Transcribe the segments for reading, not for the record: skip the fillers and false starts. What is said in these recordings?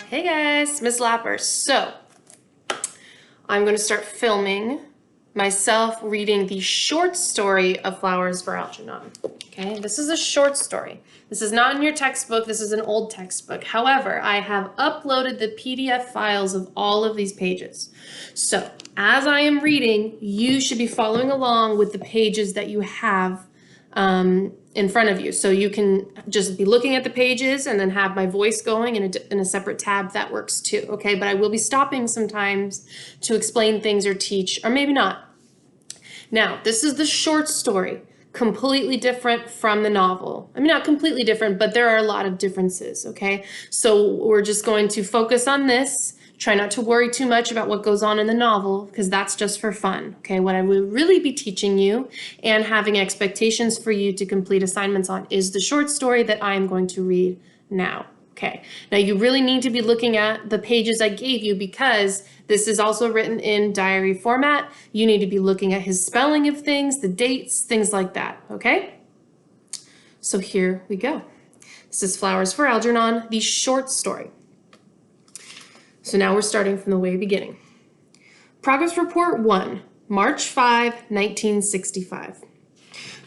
Hey guys, Miss Lapper. So, I'm going to start filming myself reading the short story of Flowers for Algernon. Okay, this is a short story. This is not in your textbook, this is an old textbook. However, I have uploaded the PDF files of all of these pages. So, as I am reading, you should be following along with the pages that you have in front of you. So you can just be looking at the pages and then have my voice going in a separate tab. That works too, okay? But I will be stopping sometimes to explain things or teach, or maybe not. Now, this is the short story, completely different from the novel. I mean, not completely different, but there are a lot of differences, okay? So we're just going to focus on this. Try not to worry too much about what goes on in the novel because that's just for fun, okay? What I will really be teaching you and having expectations for you to complete assignments on is the short story that I am going to read now, okay? Now you really need to be looking at the pages I gave you because this is also written in diary format. You need to be looking at his spelling of things, the dates, things like that, okay? So here we go. This is Flowers for Algernon, the short story. So now we're starting from the way beginning. Progress Report 1, March 5, 1965.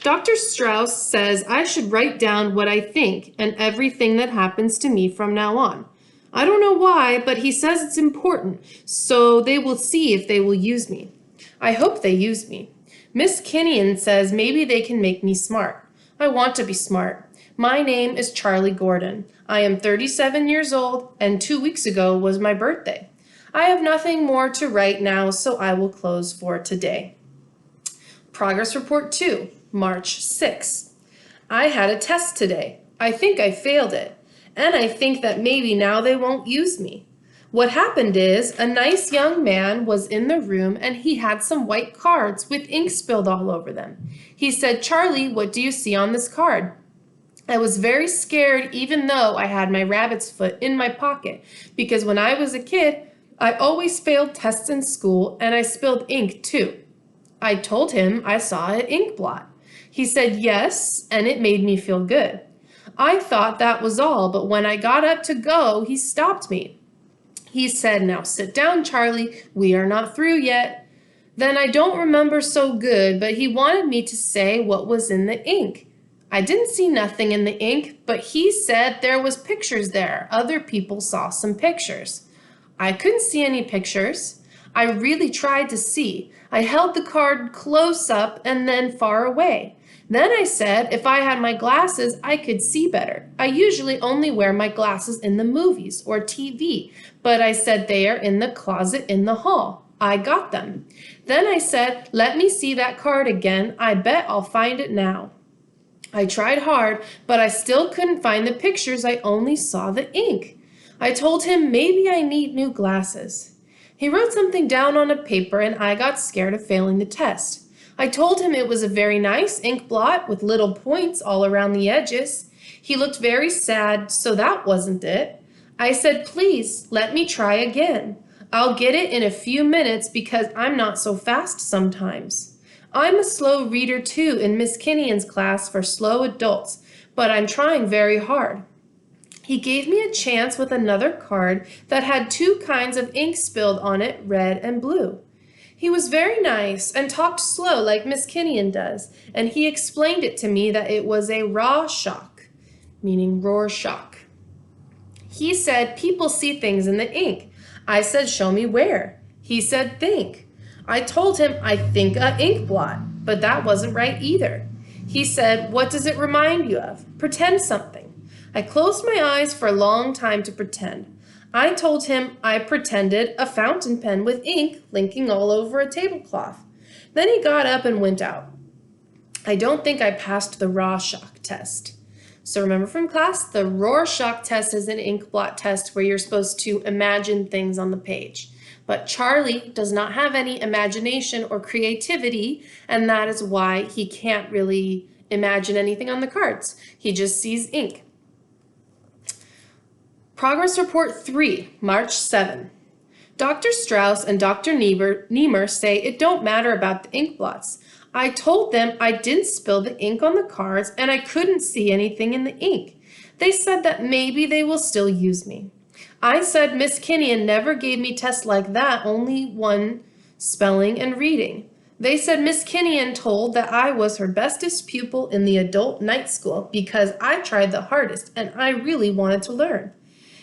Dr. Strauss says I should write down what I think and everything that happens to me from now on. I don't know why, but he says it's important, so they will see if they will use me. I hope they use me. Miss Kinnian says maybe they can make me smart. I want to be smart. My name is Charlie Gordon. I am 37 years old, and 2 weeks ago was my birthday. I have nothing more to write now, so I will close for today. Progress Report 2, March 6. I had a test today. I think I failed it, and I think that maybe now they won't use me. What happened is a nice young man was in the room and he had some white cards with ink spilled all over them. He said, "Charlie, what do you see on this card?" I was very scared even though I had my rabbit's foot in my pocket because when I was a kid, I always failed tests in school and I spilled ink too. I told him I saw an ink blot. He said yes, and it made me feel good. I thought that was all, but when I got up to go, he stopped me. He said, "Now sit down, Charlie, we are not through yet." Then I don't remember so good, but he wanted me to say what was in the ink. I didn't see nothing in the ink, but he said there was pictures there. Other people saw some pictures. I couldn't see any pictures. I really tried to see. I held the card close up and then far away. Then I said if I had my glasses, I could see better. I usually only wear my glasses in the movies or TV, but I said they are in the closet in the hall. I got them. Then I said, "Let me see that card again. I bet I'll find it now." I tried hard, but I still couldn't find the pictures. I only saw the ink. I told him maybe I need new glasses. He wrote something down on a paper and I got scared of failing the test. I told him it was a very nice ink blot with little points all around the edges. He looked very sad, so that wasn't it. I said, "Please, let me try again. I'll get it in a few minutes because I'm not so fast sometimes. I'm a slow reader too in Miss Kinnian's class for slow adults, but I'm trying very hard." He gave me a chance with another card that had two kinds of ink spilled on it, red and blue. He was very nice and talked slow like Miss Kinnian does, and he explained it to me that it was a Rorschach, meaning Rorschach. He said people see things in the ink. I said, "Show me where." He said, "Think." I told him I think a ink blot, but that wasn't right either. He said, "What does it remind you of? Pretend something." I closed my eyes for a long time to pretend. I told him I pretended a fountain pen with ink linking all over a tablecloth. Then he got up and went out. I don't think I passed the Rorschach test. So remember from class, the Rorschach test is an ink blot test where you're supposed to imagine things on the page. But Charlie does not have any imagination or creativity, and that is why he can't really imagine anything on the cards. He just sees ink. Progress Report 3, March 7. Dr. Strauss and Dr. Niemer say it don't matter about the ink blots. I told them I didn't spill the ink on the cards and I couldn't see anything in the ink. They said that maybe they will still use me. I said Miss Kinnian never gave me tests like that, only one spelling and reading. They said Miss Kinnian told that I was her bestest pupil in the adult night school because I tried the hardest and I really wanted to learn.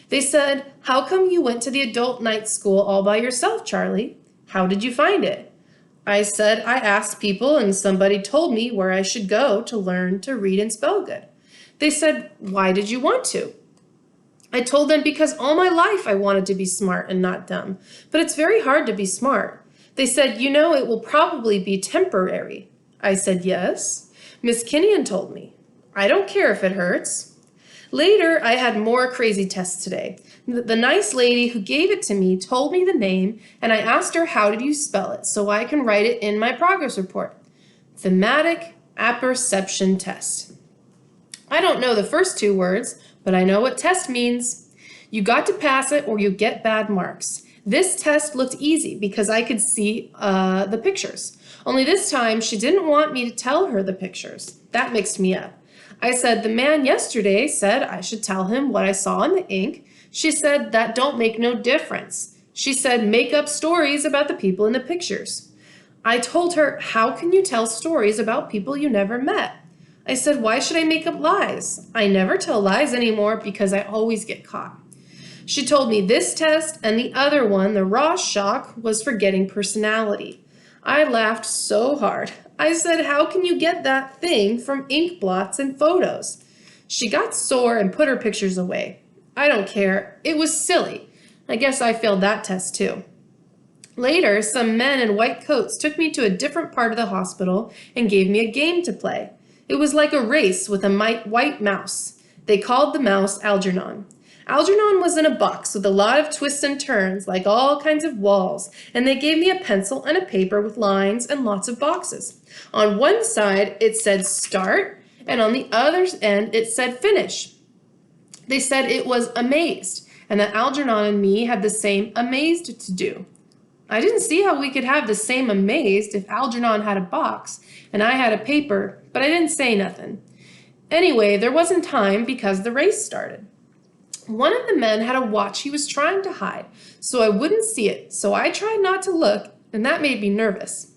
They said, how come you went to the adult night school all by yourself, Charlie? How did you find it? I said I asked people and somebody told me where I should go to learn to read and spell good. They said, why did you want to? I told them because all my life I wanted to be smart and not dumb, but it's very hard to be smart. They said, you know, it will probably be temporary. I said, yes. Miss Kinnian told me. I don't care if it hurts. Later, I had more crazy tests today. The nice lady who gave it to me told me the name, and I asked her how did you spell it so I can write it in my progress report. Thematic apperception test. I don't know the first two words, but I know what test means. You got to pass it or you get bad marks. This test looked easy because I could see the pictures. Only this time, she didn't want me to tell her the pictures. That mixed me up. I said, the man yesterday said I should tell him what I saw in the ink. She said, that don't make no difference. She said, make up stories about the people in the pictures. I told her, how can you tell stories about people you never met? I said, why should I make up lies? I never tell lies anymore because I always get caught. She told me this test and the other one, the Rorschach, was for getting personality. I laughed so hard. I said, how can you get that thing from ink blots and photos? She got sore and put her pictures away. I don't care. It was silly. I guess I failed that test too. Later, some men in white coats took me to a different part of the hospital and gave me a game to play. It was like a race with a white mouse. They called the mouse Algernon. Algernon was in a box with a lot of twists and turns, like all kinds of walls, and they gave me a pencil and a paper with lines and lots of boxes. On one side, it said start, and on the other end, it said finish. They said it was amazed, and that Algernon and me had the same amazed to do. I didn't see how we could have the same amazed if Algernon had a box and I had a paper, but I didn't say nothing. Anyway, there wasn't time because the race started. One of the men had a watch he was trying to hide, so I wouldn't see it, so I tried not to look, and that made me nervous.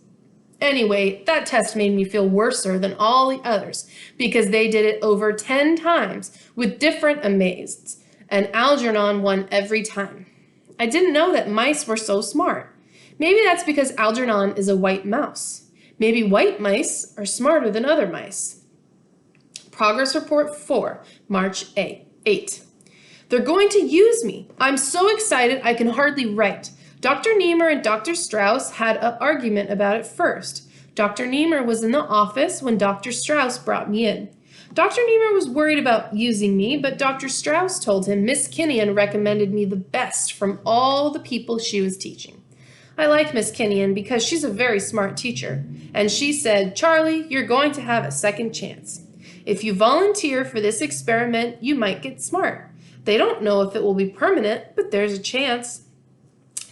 Anyway, that test made me feel worser than all the others, because they did it over 10 times with different amazeds, and Algernon won every time. I didn't know that mice were so smart. Maybe that's because Algernon is a white mouse. Maybe white mice are smarter than other mice. Progress Report 4, March 8. They're going to use me. I'm so excited I can hardly write. Dr. Niemer and Dr. Strauss had an argument about it first. Dr. Niemer was in the office when Dr. Strauss brought me in. Dr. Niemer was worried about using me, but Dr. Strauss told him Miss Kinnian recommended me the best from all the people she was teaching. I like Miss Kinnian because she's a very smart teacher, and she said, Charlie, you're going to have a second chance. If you volunteer for this experiment, you might get smart. They don't know if it will be permanent, but there's a chance.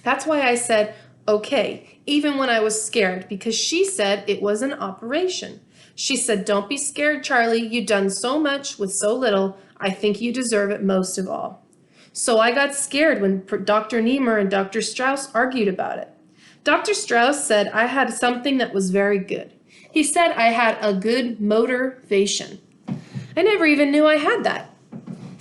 That's why I said, okay, even when I was scared, because she said it was an operation. She said, don't be scared, Charlie. You've done so much with so little. I think you deserve it most of all. So I got scared when Dr. Niemer and Dr. Strauss argued about it. Dr. Strauss said I had something that was very good. He said I had a good motivation. I never even knew I had that.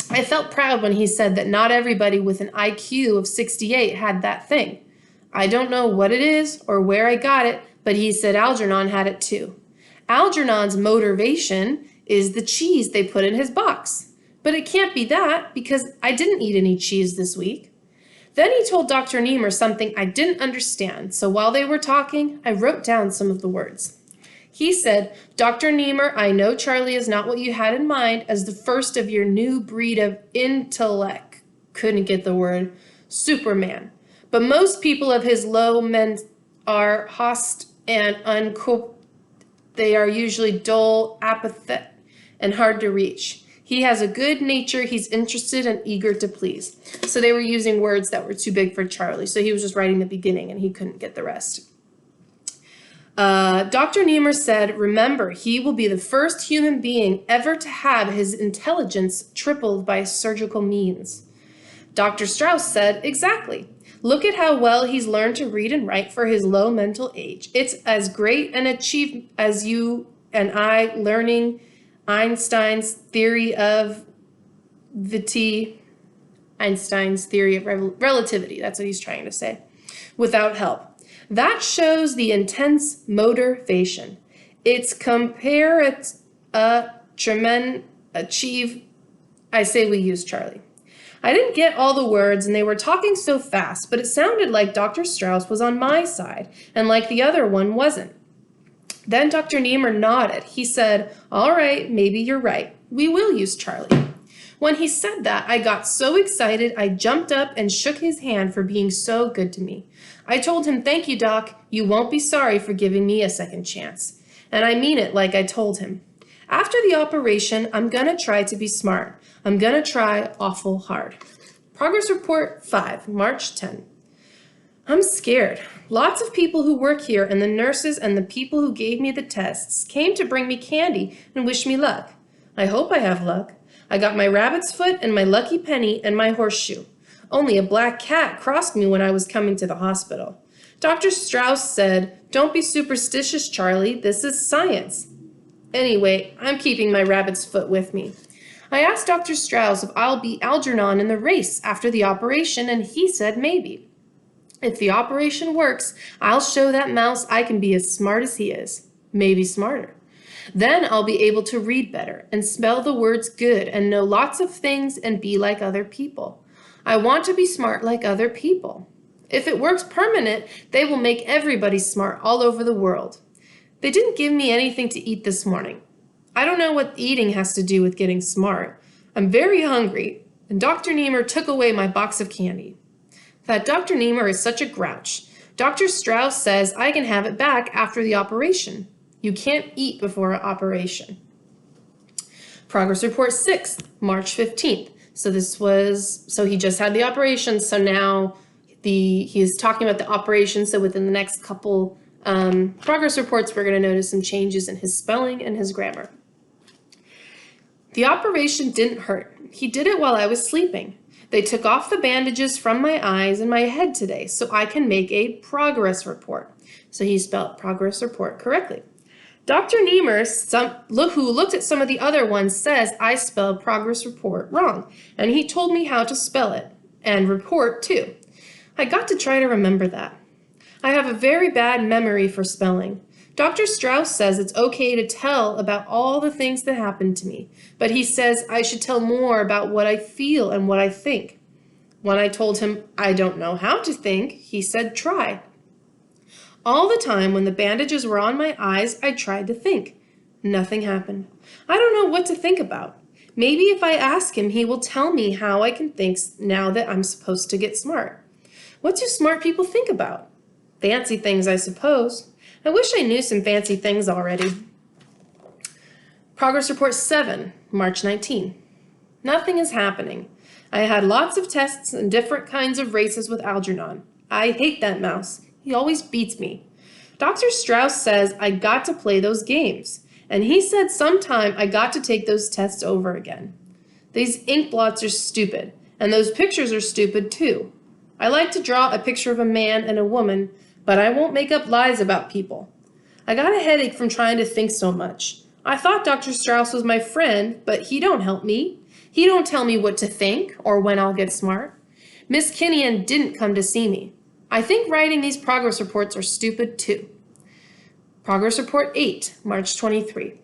I felt proud when he said that not everybody with an IQ of 68 had that thing. I don't know what it is or where I got it, but he said Algernon had it too. Algernon's motivation is the cheese they put in his box. But it can't be that because I didn't eat any cheese this week. Then he told Dr. Niemer something I didn't understand, so while they were talking, I wrote down some of the words. He said, Dr. Niemer, I know Charlie is not what you had in mind as the first of your new breed of intellect. Couldn't get the word. Superman. But most people of his low men are host and uncool. They are usually dull, apathetic, and hard to reach. He has a good nature. He's interested and eager to please. So they were using words that were too big for Charlie. So he was just writing the beginning and he couldn't get the rest. Dr. Niemer said, remember, he will be the first human being ever to have his intelligence tripled by surgical means. Dr. Strauss said, exactly. Look at how well he's learned to read and write for his low mental age. It's as great an achievement as you and I learning Einstein's theory of relativity. That's what he's trying to say. Without help. That shows the intense motivation. It's achieve. I say we use Charlie. I didn't get all the words and they were talking so fast, but it sounded like Dr. Strauss was on my side and like the other one wasn't. Then Dr. Niemer nodded. He said, all right, maybe you're right. We will use Charlie. When he said that, I got so excited, I jumped up and shook his hand for being so good to me. I told him, thank you, Doc. You won't be sorry for giving me a second chance. And I mean it like I told him. After the operation, I'm going to try to be smart. I'm going to try awful hard. Progress Report 5, March 10. I'm scared. Lots of people who work here and the nurses and the people who gave me the tests came to bring me candy and wish me luck. I hope I have luck. I got my rabbit's foot and my lucky penny and my horseshoe. Only a black cat crossed me when I was coming to the hospital. Dr. Strauss said, don't be superstitious, Charlie. This is science. Anyway, I'm keeping my rabbit's foot with me. I asked Dr. Strauss if I'll beat Algernon in the race after the operation, and he said maybe. If the operation works, I'll show that mouse I can be as smart as he is, maybe smarter. Then I'll be able to read better and spell the words good and know lots of things and be like other people. I want to be smart like other people. If it works permanent, they will make everybody smart all over the world. They didn't give me anything to eat this morning. I don't know what eating has to do with getting smart. I'm very hungry, and Dr. Niemer took away my box of candy. That Dr. Niemer is such a grouch. Dr. Strauss says I can have it back after the operation. You can't eat before an operation. Progress Report 6, March 15th. So he just had the operation, so now he is talking about the operation, so within the next couple progress reports, we're going to notice some changes in his spelling and his grammar. The operation didn't hurt. He did it while I was sleeping. They took off the bandages from my eyes and my head today, so I can make a progress report. So he spelled progress report correctly. Dr. Niemer, who looked at some of the other ones, says I spelled progress report wrong, and he told me how to spell it, and report too. I got to try to remember that. I have a very bad memory for spelling. Dr. Strauss says it's okay to tell about all the things that happened to me, but he says I should tell more about what I feel and what I think. When I told him I don't know how to think, he said try. All the time when the bandages were on my eyes, I tried to think. Nothing happened. I don't know what to think about. Maybe if I ask him, he will tell me how I can think now that I'm supposed to get smart. What do smart people think about? Fancy things, I suppose. I wish I knew some fancy things already. Progress Report 7, March 19. Nothing is happening. I had lots of tests and different kinds of races with Algernon. I hate that mouse. He always beats me. Dr. Strauss says I got to play those games, and he said sometime I got to take those tests over again. These ink blots are stupid, and those pictures are stupid too. I like to draw a picture of a man and a woman, but I won't make up lies about people. I got a headache from trying to think so much. I thought Dr. Strauss was my friend, but he don't help me. He don't tell me what to think or when I'll get smart. Miss Kinnian didn't come to see me. I think writing these progress reports are stupid too. Progress Report 8, March 23.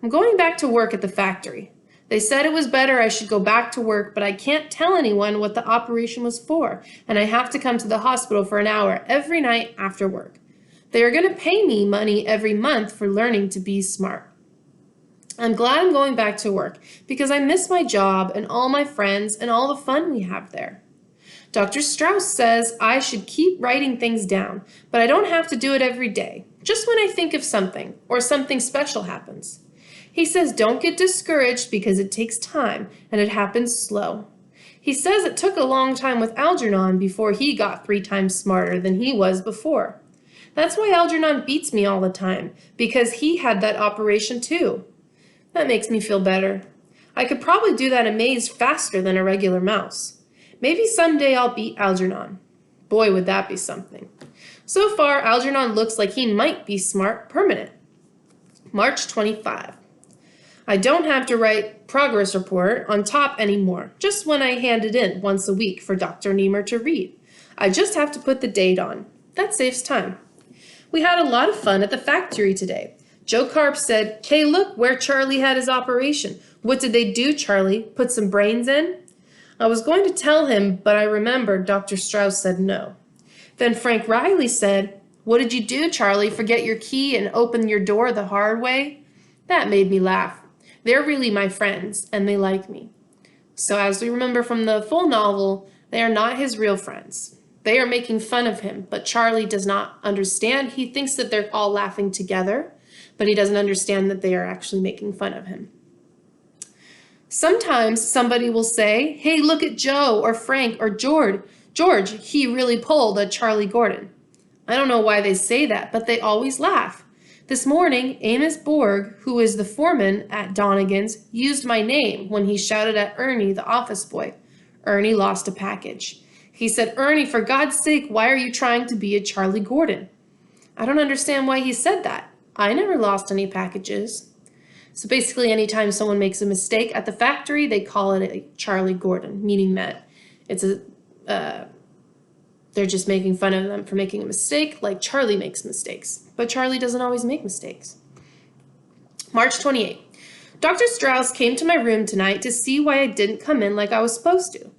I'm going back to work at the factory. They said it was better I should go back to work, but I can't tell anyone what the operation was for, and I have to come to the hospital for an hour every night after work. They are going to pay me money every month for learning to be smart. I'm glad I'm going back to work because I miss my job and all my friends and all the fun we have there. Dr. Strauss says I should keep writing things down, but I don't have to do it every day, just when I think of something or something special happens. He says don't get discouraged because it takes time and it happens slow. He says it took a long time with Algernon before he got 3 times smarter than he was before. That's why Algernon beats me all the time, because he had that operation too. That makes me feel better. I could probably do that maze faster than a regular mouse. Maybe someday I'll beat Algernon. Boy, would that be something. So far, Algernon looks like he might be smart permanent. March 25. I don't have to write progress report on top anymore, just when I hand it in once a week for Dr. Niemer to read. I just have to put the date on. That saves time. We had a lot of fun at the factory today. Joe Carp said, "Hey, look where Charlie had his operation. What did they do, Charlie? Put some brains in?" I was going to tell him, but I remembered Dr. Strauss said no. Then Frank Riley said, "What did you do, Charlie? Forget your key and open your door the hard way?" That made me laugh. They're really my friends, and they like me. So as we remember from the full novel, they are not his real friends. They are making fun of him, but Charlie does not understand. He thinks that they're all laughing together, but he doesn't understand that they are actually making fun of him. Sometimes somebody will say, "Hey, look at Joe or Frank or George. George, he really pulled a Charlie Gordon." I don't know why they say that, but they always laugh. This morning, Amos Borg, who is the foreman at Donegan's, used my name when he shouted at Ernie, the office boy. Ernie lost a package. He said, "Ernie, for God's sake, why are you trying to be a Charlie Gordon?" I don't understand why he said that. I never lost any packages. So basically, anytime someone makes a mistake at the factory, they call it a Charlie Gordon, meaning that it's they're just making fun of them for making a mistake, like Charlie makes mistakes. But Charlie doesn't always make mistakes. March 28. Dr. Strauss came to my room tonight to see why I didn't come in like I was supposed to.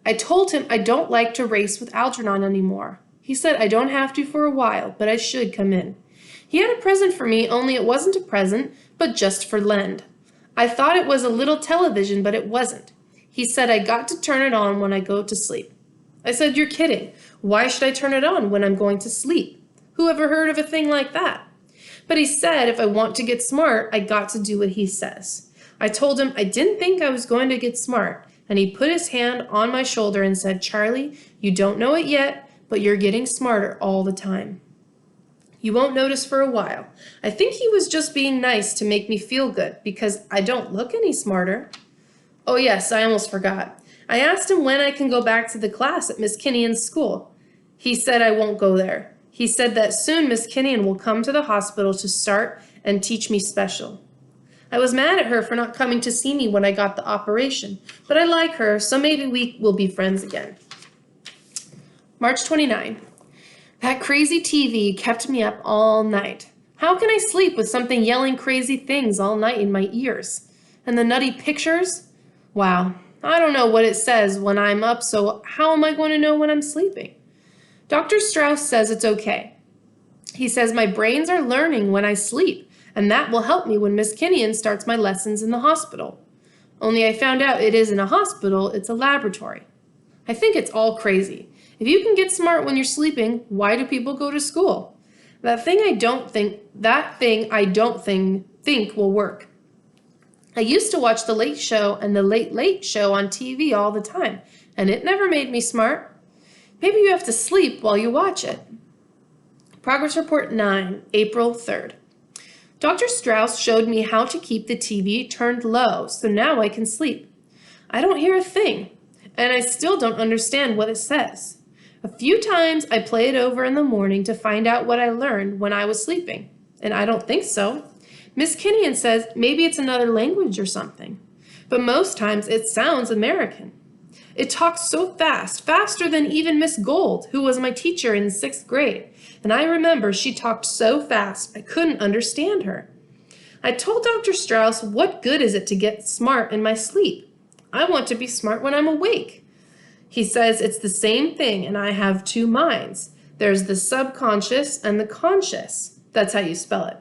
I told him I don't like to race with Algernon anymore. He said I don't have to for a while, but I should come in. He had a present for me, only it wasn't a present, but just for Lend. I thought it was a little television, but it wasn't. He said I got to turn it on when I go to sleep. I said, "You're kidding. Why should I turn it on when I'm going to sleep? Who ever heard of a thing like that?" But he said if I want to get smart, I got to do what he says. I told him I didn't think I was going to get smart, and he put his hand on my shoulder and said, "Charlie, you don't know it yet, but you're getting smarter all the time. You won't notice for a while." I think he was just being nice to make me feel good because I don't look any smarter. Oh yes, I almost forgot. I asked him when I can go back to the class at Miss Kinnian's school. He said I won't go there. He said that soon Miss Kinnian will come to the hospital to start and teach me special. I was mad at her for not coming to see me when I got the operation, but I like her, so maybe we will be friends again. March 29. That crazy TV kept me up all night. How can I sleep with something yelling crazy things all night in my ears? And the nutty pictures? Wow, I don't know what it says when I'm up, so how am I going to know when I'm sleeping? Dr. Strauss says it's okay. He says my brains are learning when I sleep, and that will help me when Miss Kinnian starts my lessons in the hospital. Only I found out it isn't a hospital, it's a laboratory. I think it's all crazy. If you can get smart when you're sleeping, why do people go to school? That thing I don't think will work. I used to watch The Late Show and The Late Late Show on TV all the time, and it never made me smart. Maybe you have to sleep while you watch it. Progress Report 9, April 3rd. Dr. Strauss showed me how to keep the TV turned low, so now I can sleep. I don't hear a thing, and I still don't understand what it says. A few times I play it over in the morning to find out what I learned when I was sleeping, and I don't think so. Miss Kinnian says maybe it's another language or something, but most times it sounds American. It talks so fast, faster than even Miss Gold, who was my teacher in 6th grade, and I remember she talked so fast I couldn't understand her. I told Dr. Strauss, what good is it to get smart in my sleep? I want to be smart when I'm awake. He says it's the same thing and I have two minds. There's the subconscious and the conscious. That's how you spell it.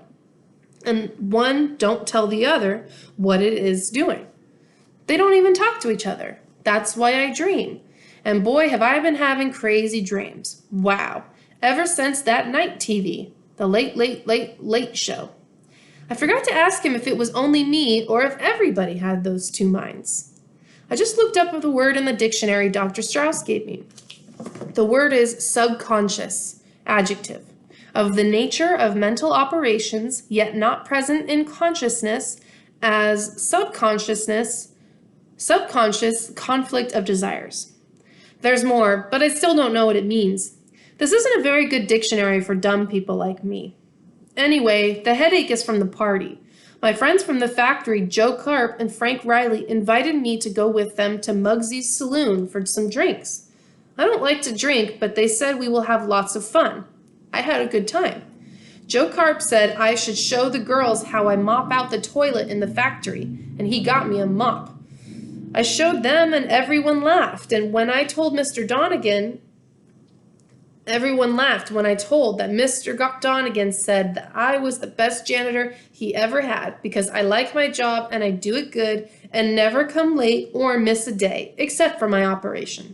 And one don't tell the other what it is doing. They don't even talk to each other. That's why I dream. And boy, have I been having crazy dreams. Wow. Ever since that night TV, the late show. I forgot to ask him if it was only me or if everybody had those two minds. I just looked up the word in the dictionary Dr. Strauss gave me. The word is subconscious, adjective, of the nature of mental operations, yet not present in consciousness as subconscious conflict of desires. There's more, but I still don't know what it means. This isn't a very good dictionary for dumb people like me. Anyway, the headache is from the party. My friends from the factory, Joe Carp and Frank Riley, invited me to go with them to Muggsy's saloon for some drinks. I don't like to drink, but they said we will have lots of fun. I had a good time. Joe Carp said I should show the girls how I mop out the toilet in the factory, and he got me a mop. I showed them and everyone laughed, and when I told Mr. Donegan, everyone laughed when I told that Mr. Donegan said that I was the best janitor he ever had because I like my job and I do it good and never come late or miss a day, except for my operation.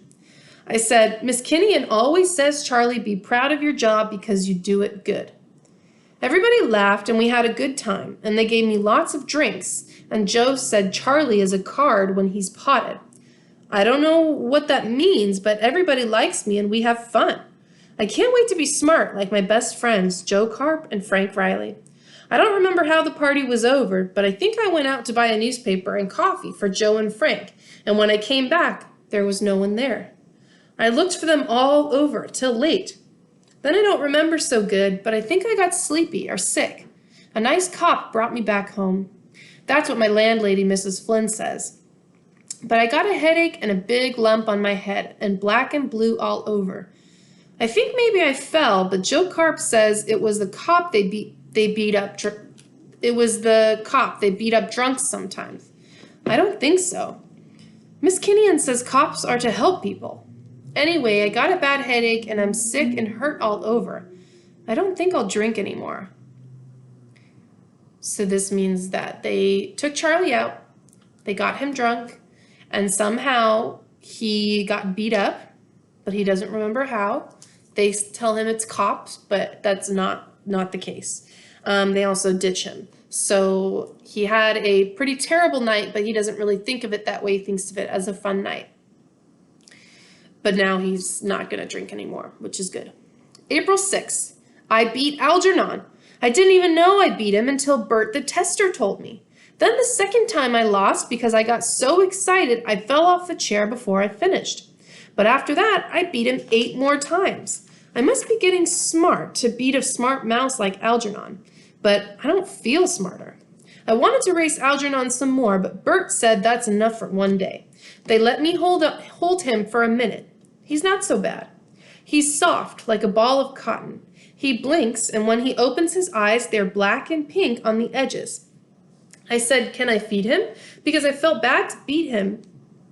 I said, Miss Kinnian always says, Charlie, be proud of your job because you do it good. Everybody laughed and we had a good time, and they gave me lots of drinks, and Joe said Charlie is a card when he's potted. I don't know what that means, but everybody likes me and we have fun. I can't wait to be smart like my best friends, Joe Carp and Frank Riley. I don't remember how the party was over, but I think I went out to buy a newspaper and coffee for Joe and Frank, and when I came back, there was no one there. I looked for them all over till late. Then I don't remember so good, but I think I got sleepy or sick. A nice cop brought me back home. That's what my landlady, Mrs. Flynn, says. But I got a headache and a big lump on my head and black and blue all over. I think maybe I fell, but Joe Carp says it was the cop they beat up. It was the cop they beat up drunks sometimes. I don't think so. Miss Kinnian says cops are to help people. Anyway, I got a bad headache and I'm sick and hurt all over. I don't think I'll drink anymore. So this means that they took Charlie out, they got him drunk, and somehow he got beat up, but he doesn't remember how. They tell him it's cops, but that's not the case. They also ditch him. So he had a pretty terrible night, but he doesn't really think of it that way. He thinks of it as a fun night. But now he's not going to drink anymore, which is good. April 6th, I beat Algernon. I didn't even know I beat him until Bert the tester told me. Then the second time I lost because I got so excited I fell off the chair before I finished. But after that, I beat him 8 more times. I must be getting smart to beat a smart mouse like Algernon, but I don't feel smarter. I wanted to race Algernon some more, but Bert said that's enough for one day. They let me hold him for a minute. He's not so bad. He's soft, like a ball of cotton. He blinks, and when he opens his eyes, they're black and pink on the edges. I said, can I feed him? Because I felt bad to beat him,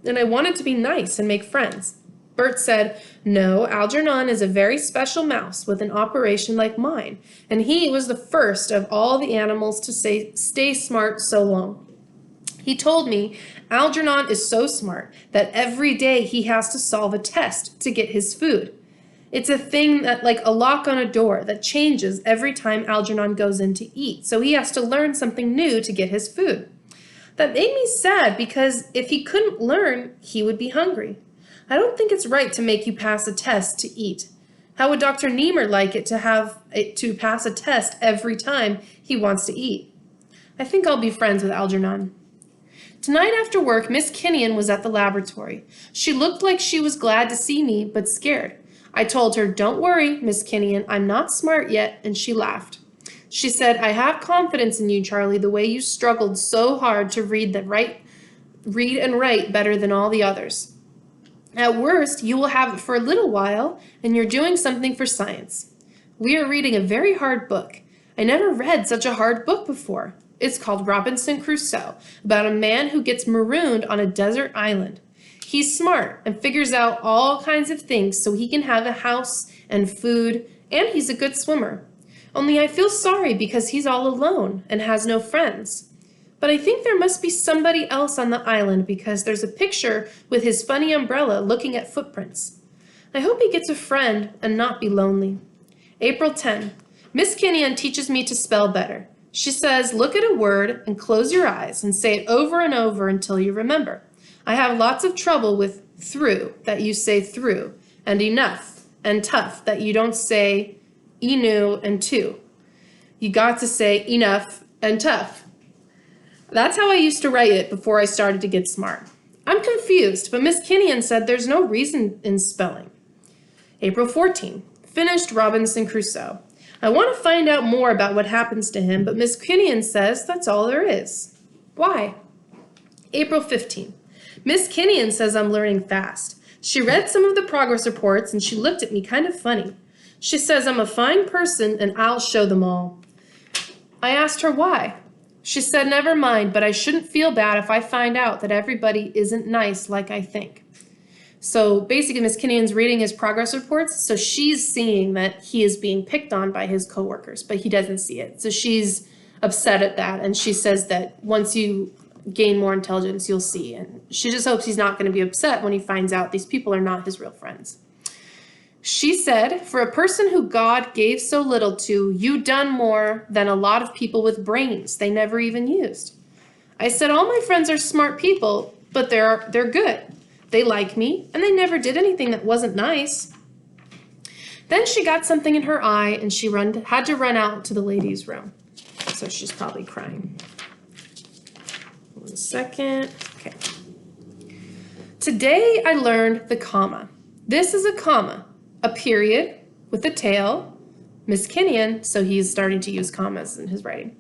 and I wanted to be nice and make friends. Bert said, no, Algernon is a very special mouse with an operation like mine, and he was the first of all the animals to stay smart so long. He told me Algernon is so smart that every day he has to solve a test to get his food. It's a thing that, like a lock on a door, that changes every time Algernon goes in to eat, so he has to learn something new to get his food. That made me sad because if he couldn't learn, he would be hungry. I don't think it's right to make you pass a test to eat. How would Dr. Niemer like it to pass a test every time he wants to eat? I think I'll be friends with Algernon. Tonight after work, Miss Kinnian was at the laboratory. She looked like she was glad to see me, but scared. I told her, don't worry, Miss Kinnian, I'm not smart yet, and she laughed. She said, I have confidence in you, Charlie, the way you struggled so hard to read and write better than all the others. At worst, you will have it for a little while, and you're doing something for science. We are reading a very hard book. I never read such a hard book before. It's called Robinson Crusoe, about a man who gets marooned on a desert island. He's smart and figures out all kinds of things so he can have a house and food, and he's a good swimmer. Only I feel sorry because he's all alone and has no friends. But I think there must be somebody else on the island because there's a picture with his funny umbrella looking at footprints. I hope he gets a friend and not be lonely. April 10. Miss Kinnian teaches me to spell better. She says, look at a word and close your eyes and say it over and over until you remember. I have lots of trouble with through, that you say through, and enough and tough, that you don't say enu and two. You got to say enough and tough. That's how I used to write it before I started to get smart. I'm confused, but Miss Kinnian said there's no reason in spelling. April 14. Finished Robinson Crusoe. I want to find out more about what happens to him, but Miss Kinnian says that's all there is. Why? April 15. Miss Kinnian says I'm learning fast. She read some of the progress reports and she looked at me kind of funny. She says I'm a fine person and I'll show them all. I asked her why. She said, never mind, but I shouldn't feel bad if I find out that everybody isn't nice like I think. So basically, Miss Kinnian's reading his progress reports, so she's seeing that he is being picked on by his coworkers, but he doesn't see it. So she's upset at that, and she says that once you gain more intelligence, you'll see. And she just hopes he's not going to be upset when he finds out these people are not his real friends. She said, for a person who God gave so little to, you done more than a lot of people with brains they never even used. I said, all my friends are smart people, but they're good. They like me, and they never did anything that wasn't nice. Then she got something in her eye, and she had to run out to the ladies' room. So she's probably crying. 1 second. Okay. Today I learned the comma. This is a comma, a period with a tail. Miss Kinnian, so he's starting to use commas in his writing,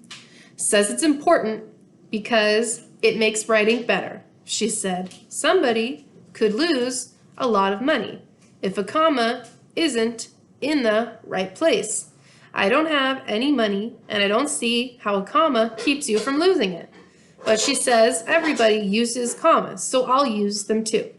says it's important because it makes writing better. She said, somebody could lose a lot of money if a comma isn't in the right place. I don't have any money, and I don't see how a comma keeps you from losing it. But she says everybody uses commas, so I'll use them too.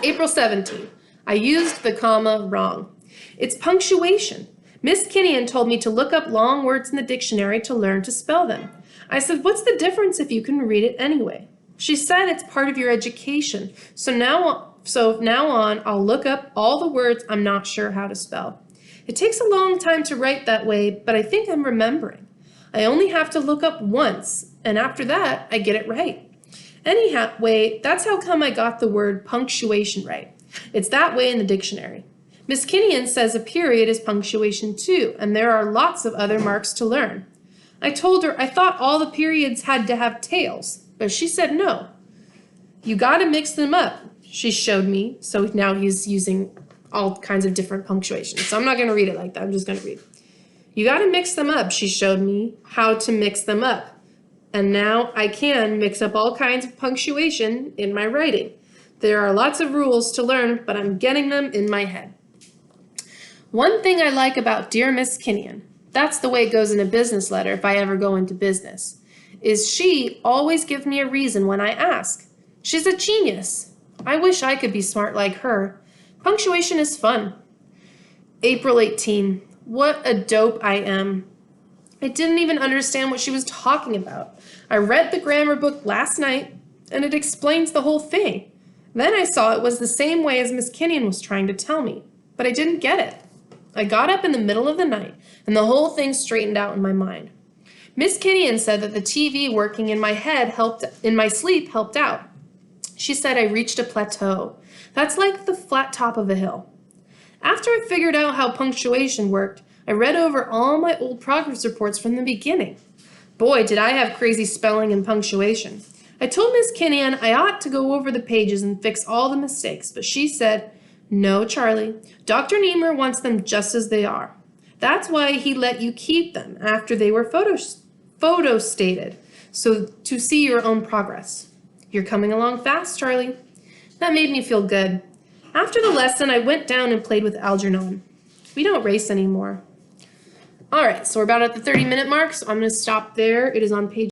April 17. I used the comma wrong. It's punctuation. Miss Kinnian told me to look up long words in the dictionary to learn to spell them. I said, what's the difference if you can read it anyway? She said it's part of your education. So now on, I'll look up all the words I'm not sure how to spell. It takes a long time to write that way, but I think I'm remembering. I only have to look up once, and after that, I get it right. Anyway, that's how come I got the word punctuation right. It's that way in the dictionary. Miss Kinnian says a period is punctuation too, and there are lots of other marks to learn. I told her I thought all the periods had to have tails, but she said no. You gotta mix them up, she showed me, so now he's using all kinds of different punctuations. So I'm not gonna read it like that, I'm just gonna read. You gotta mix them up, she showed me how to mix them up. And now I can mix up all kinds of punctuation in my writing. There are lots of rules to learn, but I'm getting them in my head. One thing I like about Dear Miss Kinnian, that's the way it goes in a business letter if I ever go into business, is she always gives me a reason when I ask. She's a genius. I wish I could be smart like her. Punctuation is fun. April 18. What a dope I am. I didn't even understand what she was talking about. I read the grammar book last night, and it explains the whole thing. Then I saw it was the same way as Miss Kinnian was trying to tell me, but I didn't get it. I got up in the middle of the night, and the whole thing straightened out in my mind. Miss Kinnian said that the TV working in my head in my sleep helped out. She said I reached a plateau. That's like the flat top of a hill. After I figured out how punctuation worked, I read over all my old progress reports from the beginning. Boy, did I have crazy spelling and punctuation. I told Miss Kinnian I ought to go over the pages and fix all the mistakes, but she said, no, Charlie, Dr. Niemer wants them just as they are. That's why he let you keep them after they were photo stated, so to see your own progress. You're coming along fast, Charlie. That made me feel good. After the lesson, I went down and played with Algernon. We don't race anymore. All right, so we're about at the 30-minute mark, so I'm going to stop there. It is on page